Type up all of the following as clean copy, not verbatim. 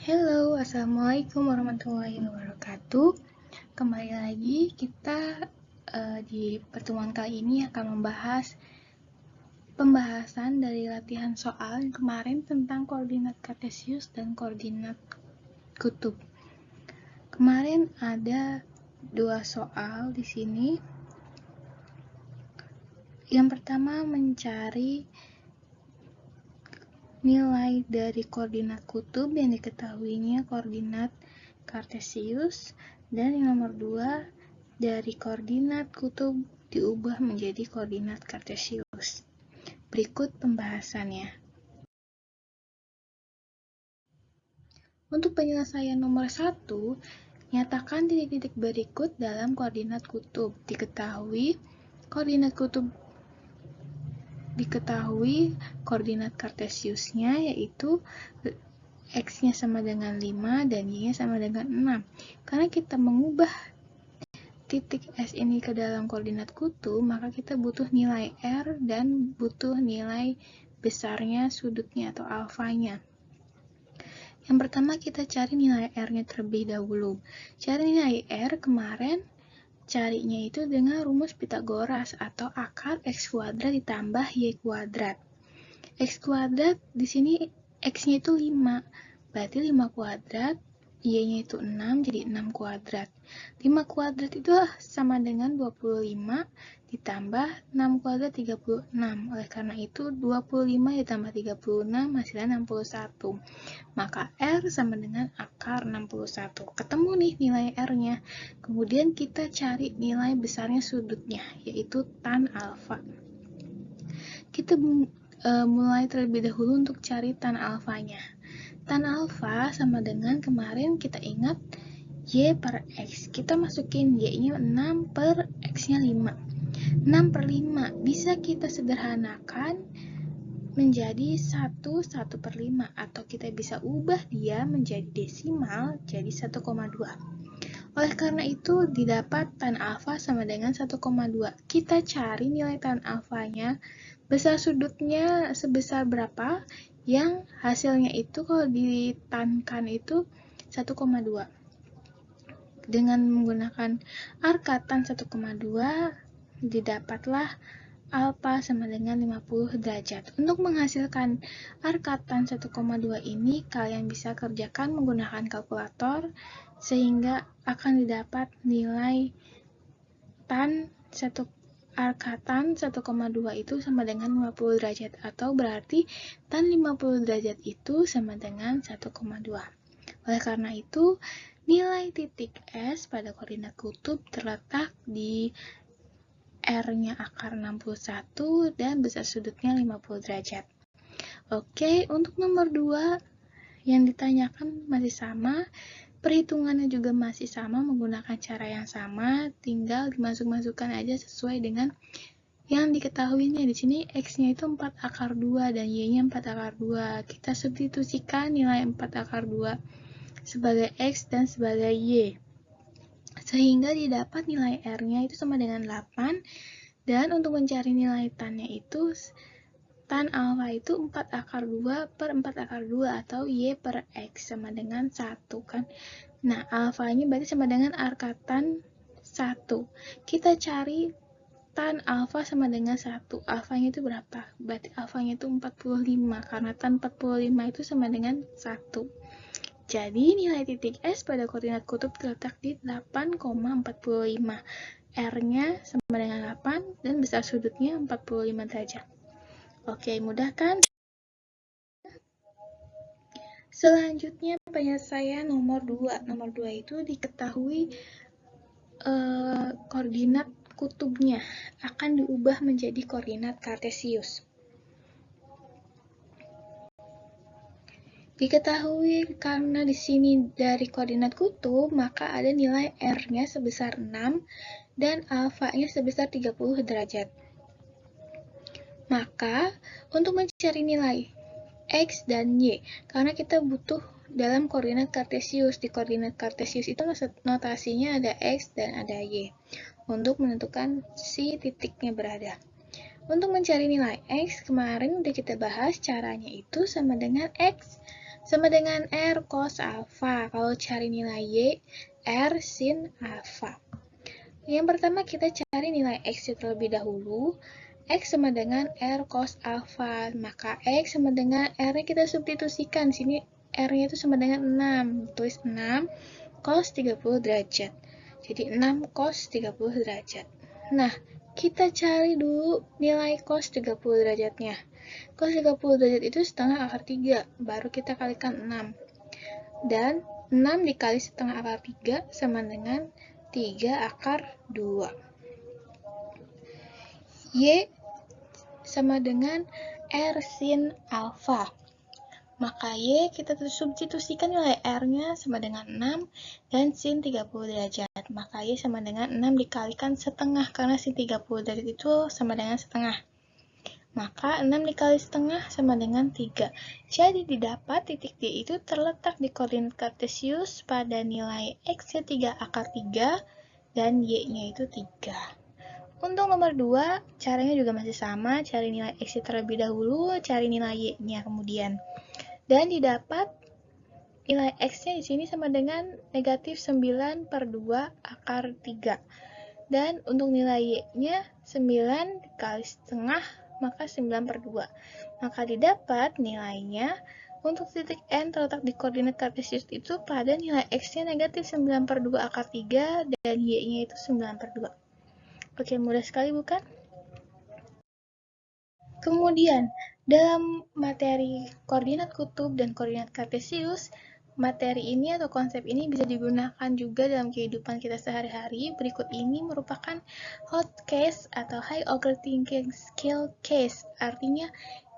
Halo, assalamualaikum warahmatullahi wabarakatuh. Kembali lagi kita di pertemuan kali ini akan membahas pembahasan dari latihan soal kemarin tentang koordinat kartesius dan koordinat kutub. Kemarin ada 2 soal di sini. Yang pertama mencari nilai dari koordinat kutub yang diketahuinya koordinat kartesius, dan yang nomor 2 dari koordinat kutub diubah menjadi koordinat kartesius. Berikut pembahasannya. Untuk penyelesaian nomor 1, nyatakan titik-titik berikut dalam koordinat kutub. Diketahui koordinat kartesiusnya yaitu X-nya sama dengan 5 dan Y-nya sama dengan 6. Karena kita mengubah titik S ini ke dalam koordinat kutub, maka kita butuh nilai R dan butuh nilai besarnya sudutnya atau alfanya. Yang pertama kita cari nilai R-nya terlebih dahulu. Cari nilai R kemarin carinya itu dengan rumus Pitagoras atau akar X kuadrat ditambah Y kuadrat. X kuadrat di sini X-nya itu 5, berarti 5 kuadrat, Y-nya itu 6, jadi 6 kuadrat. 5 kuadrat itu sama dengan 25 ditambah 6 kuadrat 36. Oleh karena itu 25 ditambah 36 hasilnya 61. Maka R sama dengan akar 61. Ketemu nih nilai R-nya. Kemudian kita cari nilai besarnya sudutnya, yaitu tan alfa. Kita mulai terlebih dahulu untuk cari tan alfanya. Tan alfa sama dengan kemarin kita ingat Y per X. Kita masukin Y-nya 6 per X-nya 5. 6 per 5 bisa kita sederhanakan menjadi 1 per 5, atau kita bisa ubah dia menjadi desimal jadi 1,2. Oleh karena itu didapat tan alfa sama dengan 1,2. Kita cari nilai tan alfanya, besar sudutnya sebesar berapa, yang hasilnya itu kalau ditankan itu 1,2. Dengan menggunakan arka tan 1,2 didapatlah alfa sama dengan 50 derajat. Untuk menghasilkan arka tan 1,2 ini kalian bisa kerjakan menggunakan kalkulator sehingga akan didapat nilai arka tan 1,2 itu sama dengan 50 derajat, atau berarti tan 50 derajat itu sama dengan 1,2. Oleh karena itu, nilai titik S pada koordinat kutub terletak di R-nya akar 61 dan besar sudutnya 50 derajat. Oke, untuk nomor 2 yang ditanyakan masih sama, perhitungannya juga masih sama menggunakan cara yang sama, tinggal dimasuk-masukkan aja sesuai dengan yang diketahuinya. Di sini X-nya itu 4 akar 2 dan Y-nya 4 akar 2. Kita substitusikan nilai 4 akar 2 sebagai X dan sebagai Y, sehingga didapat nilai R-nya itu sama dengan 8, dan untuk mencari nilai tan-nya itu tan alfa itu 4 akar 2 per 4 akar 2 atau Y per X sama dengan 1 kan. Nah, alfanya berarti sama dengan arka tan 1. Kita cari tan alfa sama dengan 1. Alfanya itu berapa? Berarti alfanya itu 45, karena tan 45 itu sama dengan 1. Jadi nilai titik S pada koordinat kutub terletak di 8,45. R-nya sama dengan 8 dan besar sudutnya 45 derajat. Oke, mudah kan? Selanjutnya penyelesaian nomor 2. Nomor 2 itu diketahui koordinat kutubnya akan diubah menjadi koordinat kartesius. Diketahui karena di sini dari koordinat kutub, maka ada nilai R-nya sebesar 6 dan alfa-nya sebesar 30 derajat. Maka, untuk mencari nilai X dan Y, karena kita butuh dalam koordinat kartesius, di koordinat kartesius itu notasinya ada X dan ada Y, untuk menentukan si titiknya berada. Untuk mencari nilai X, kemarin udah kita bahas caranya itu sama dengan X sama dengan R cos alfa. Kalau cari nilai Y, R sin alfa. Yang pertama kita cari nilai X terlebih dahulu. X sama dengan R cos alfa. Maka X sama dengan R-nya kita substitusikan. Sini R-nya itu sama dengan 6. Tulis 6 cos 30 derajat. Jadi 6 cos 30 derajat. Nah, kita cari dulu nilai cos 30 derajatnya. Cos 30 derajat itu setengah akar 3, baru kita kalikan 6. Dan 6 dikali setengah akar 3 sama dengan 3 akar 2. Y sama dengan R sin alfa. Maka Y kita substitusikan nilai R-nya sama dengan 6 dan sin 30 derajat. Maka Y sama dengan 6 dikalikan setengah, karena sin 30 derajat itu sama dengan setengah. Maka 6 dikali setengah sama dengan 3. Jadi didapat titik D itu terletak di koordinat kartesius pada nilai X-nya 3 akar 3 dan Y-nya itu 3. Untuk nomor 2, caranya juga masih sama, cari nilai X-nya terlebih dahulu, cari nilai Y-nya kemudian. Dan didapat nilai X-nya di sini sama dengan negatif 9/2 akar 3. Dan untuk nilai Y-nya 9 dikali setengah, maka 9/2. Maka didapat nilainya untuk titik N terletak di koordinat kartesius itu pada nilai X-nya negatif 9/2 akar 3 dan Y-nya itu 9/2. Oke, mudah sekali bukan? Kemudian, dalam materi koordinat kutub dan koordinat kartesius, materi ini atau konsep ini bisa digunakan juga dalam kehidupan kita sehari-hari. Berikut ini merupakan hot case atau high order thinking skill case. Artinya,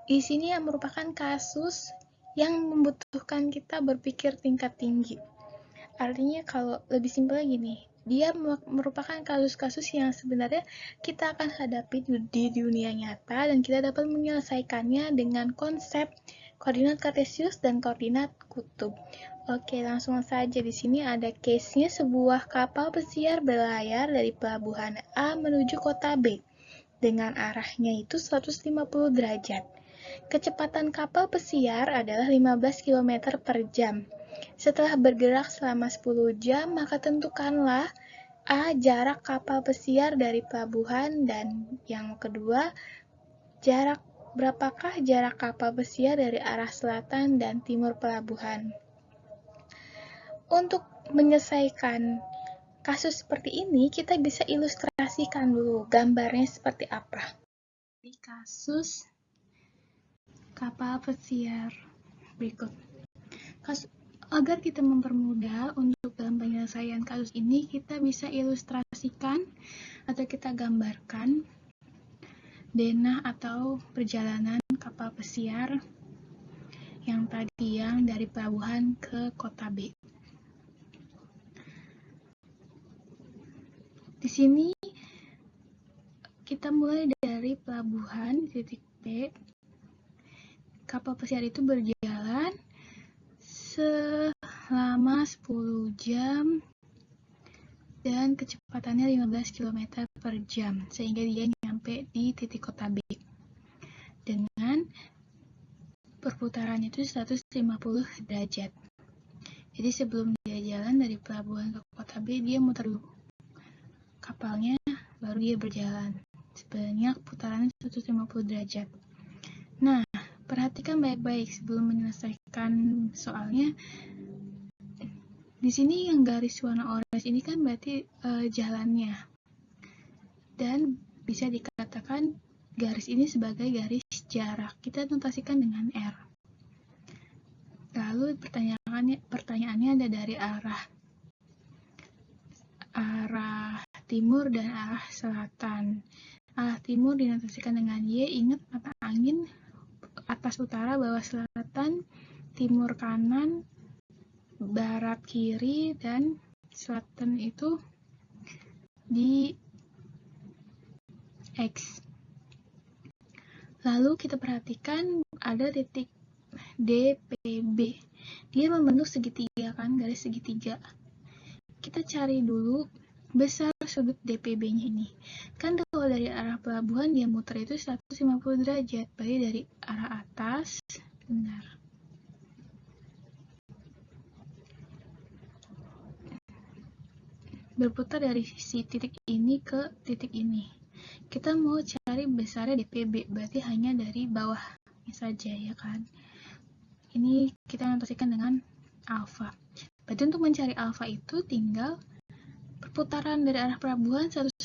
di sini merupakan kasus yang membutuhkan kita berpikir tingkat tinggi. Artinya kalau lebih simpel gini, dia merupakan kasus-kasus yang sebenarnya kita akan hadapi di dunia nyata dan kita dapat menyelesaikannya dengan konsep koordinat kartesius dan koordinat kutub. Oke, langsung saja di sini ada case-nya sebuah kapal pesiar berlayar dari pelabuhan A menuju kota B dengan arahnya itu 150 derajat. Kecepatan kapal pesiar adalah 15 km per jam. Setelah bergerak selama 10 jam, maka tentukanlah A. Jarak kapal pesiar dari pelabuhan, dan yang kedua, berapakah jarak kapal pesiar dari arah selatan dan timur pelabuhan. Untuk menyelesaikan kasus seperti ini, kita bisa ilustrasikan dulu gambarnya seperti apa. Di kasus kapal pesiar berikut. Agar kita mempermudah untuk dalam penyelesaian kasus ini, kita bisa ilustrasikan atau kita gambarkan denah atau perjalanan kapal pesiar yang dari pelabuhan ke kota B. Di sini kita mulai dari pelabuhan titik B. Kapal pesiar itu berjalan selama 10 jam dan kecepatannya 15 km per jam, sehingga dia nyampe di titik kota B dengan perputaran itu 150 derajat. Jadi sebelum dia jalan dari pelabuhan ke kota B, dia muter dulu kapalnya, baru dia berjalan sebanyak putaran 150 derajat. Nah, perhatikan baik-baik sebelum menyelesaikan soalnya. Di sini yang garis warna oranye ini kan berarti jalannya. Dan bisa dikatakan garis ini sebagai garis jarak. Kita notasikan dengan R. Lalu pertanyaannya ada dari arah timur dan arah selatan. Arah timur dinotasikan dengan Y. Ingat mata angin atas utara, bawah selatan, timur kanan, barat kiri, dan selatan itu di X. Lalu kita perhatikan ada titik DPB. Dia membentuk segitiga kan, garis segitiga. Kita cari dulu besar sudut DPB-nya ini. Kan kalau dari arah pelabuhan dia muter itu 150 derajat. Berarti dari arah atas, benar. berputar dari si titik ini ke titik ini. Kita mau cari besarnya DPB, berarti hanya dari bawahnya saja, ya kan? Ini kita notasikan dengan alfa. Berarti untuk mencari alfa itu tinggal perputaran dari arah pelabuhan 150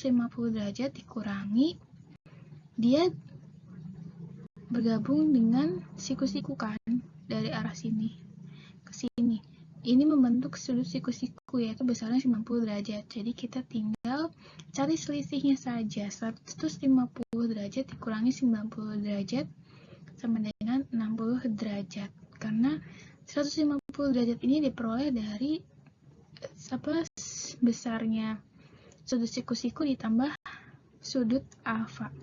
derajat dikurangi dia bergabung dengan siku-siku kan dari arah sini ke sini. Ini membentuk sudut siku-siku yaitu besarnya 90 derajat. Jadi kita tinggal cari selisihnya saja. 150 derajat dikurangi 90 derajat sama dengan 60 derajat. Karena 150 derajat ini diperoleh dari besarnya sudut siku-siku ditambah sudut alfa.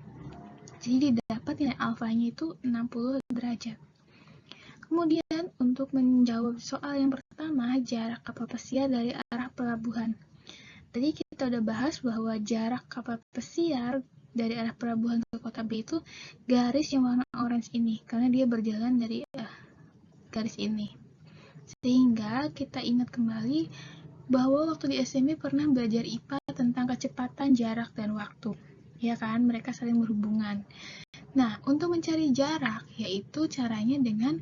Jadi didapat nilai alfanya itu 60 derajat. Kemudian untuk menjawab soal yang pertama, jarak kapal pesiar dari arah pelabuhan. Tadi kita udah bahas bahwa jarak kapal pesiar dari arah pelabuhan ke kota B itu garis yang warna orange ini, karena dia berjalan dari garis ini. Sehingga kita ingat kembali bahwa waktu di SMP pernah belajar IPA tentang kecepatan, jarak, dan waktu. Ya kan, mereka saling berhubungan. Nah, untuk mencari jarak, yaitu caranya dengan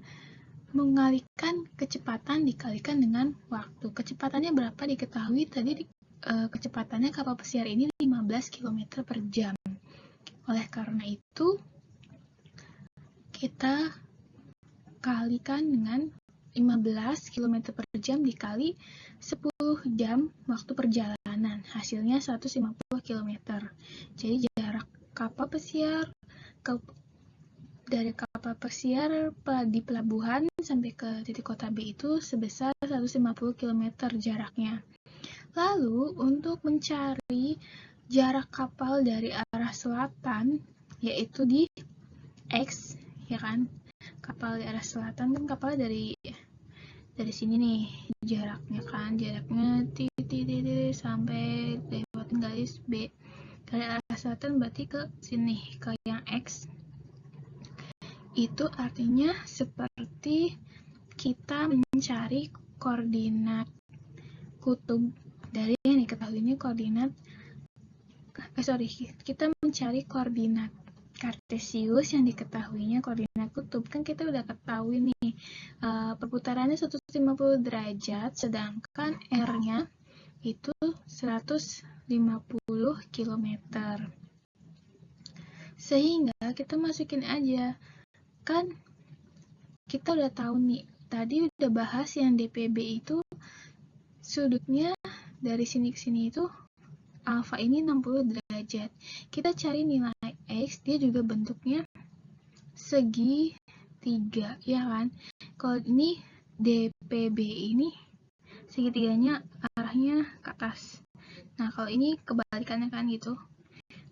mengalihkan kecepatan dikalikan dengan waktu. Kecepatannya berapa diketahui tadi, kecepatannya kapal pesiar ini 15 km per jam. Oleh karena itu, kita kalikan dengan 15 km per jam dikali 10 jam waktu perjalanan. Hasilnya 150 km. Jadi jarak kapal pesiar dari kapal pesiar di pelabuhan sampai ke titik kota B itu sebesar 150 km jaraknya. Lalu untuk mencari jarak kapal dari arah selatan, yaitu di X, ya kan? Kapal di arah selatan kan kapalnya dari sini nih jaraknya kan, jaraknya sampai lewatin garis B. Dari arah selatan berarti ke sini, ke yang X. Itu artinya seperti kita mencari koordinat kutub dari yang diketahui ini koordinat kita mencari koordinat kartesius yang diketahuinya koordinat kutub. Kan kita udah ketahui nih perputarannya 150 derajat, sedangkan R-nya itu 150 km. Sehingga kita masukin aja. Kan kita udah tahu nih, tadi udah bahas yang DPB itu sudutnya dari sini ke sini itu alfa ini 60 derajat. Kita cari nilai X, dia juga bentuknya segitiga, ya kan? Kalau ini DPB ini segitiganya arahnya ke atas. Nah, kalau ini kebalikannya kan gitu.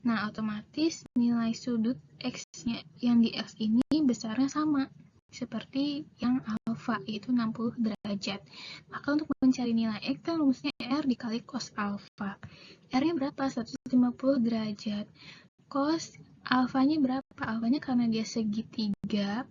Nah, otomatis nilai sudut X-nya yang di X ini besarnya sama seperti yang alfa, yaitu 60 derajat. Maka untuk mencari nilai X kan rumusnya R dikali cos alfa. R-nya berapa? 150 derajat. Cos alfanya berapa? Alfanya karena dia segitiga,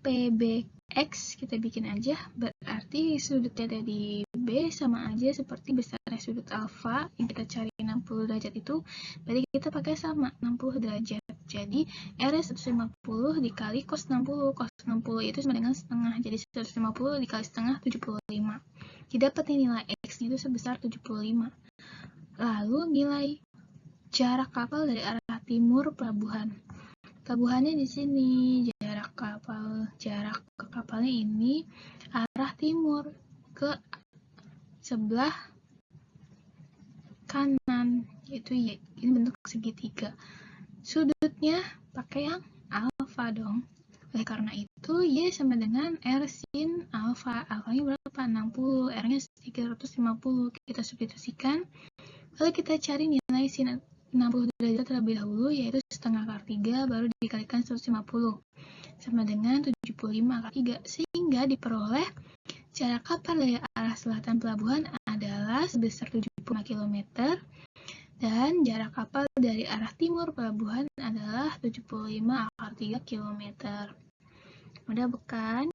PBX kita bikin aja, berarti sudutnya dari B sama aja seperti besarnya sudut alfa yang kita cari 60 derajat itu, berarti kita pakai sama 60 derajat. Jadi R 150 dikali cos 60. Cos 60 itu sama dengan setengah, jadi 150 dikali setengah 75. Didapat nilai X itu sebesar 75. Lalu nilai jarak kapal dari arah timur pelabuhan. Pelabuhannya di sini, jarak ke kapalnya ini arah timur ke sebelah kanan, yaitu ini bentuk segitiga. Sudutnya pakai yang alfa dong. Oleh karena itu, Y sama dengan R sin alfa. Alfanya berapa? 60, R-nya 350. Kita substitusikan. Lalu kita cari nilai sin 60 derajat terlebih dahulu, yaitu setengah akar 3, baru dikalikan 150. Sama dengan 75 akar 3. Sehingga diperoleh jarak kapal dari arah selatan pelabuhan adalah sebesar 75 km. Dan jarak kapal dari arah timur pelabuhan adalah 75 akar 3 km. Mudah bukan?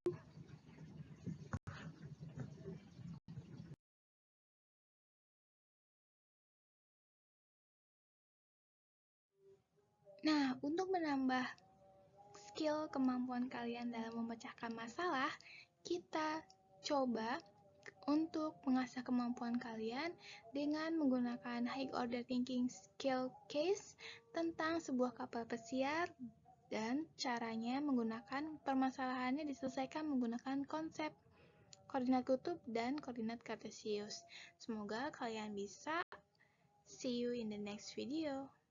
Nah, untuk menambah skill kemampuan kalian dalam memecahkan masalah, kita coba untuk mengasah kemampuan kalian dengan menggunakan high order thinking skill case tentang sebuah kapal pesiar dan caranya menggunakan permasalahannya diselesaikan menggunakan konsep koordinat kutub dan koordinat kartesius. Semoga kalian bisa. See you in the next video.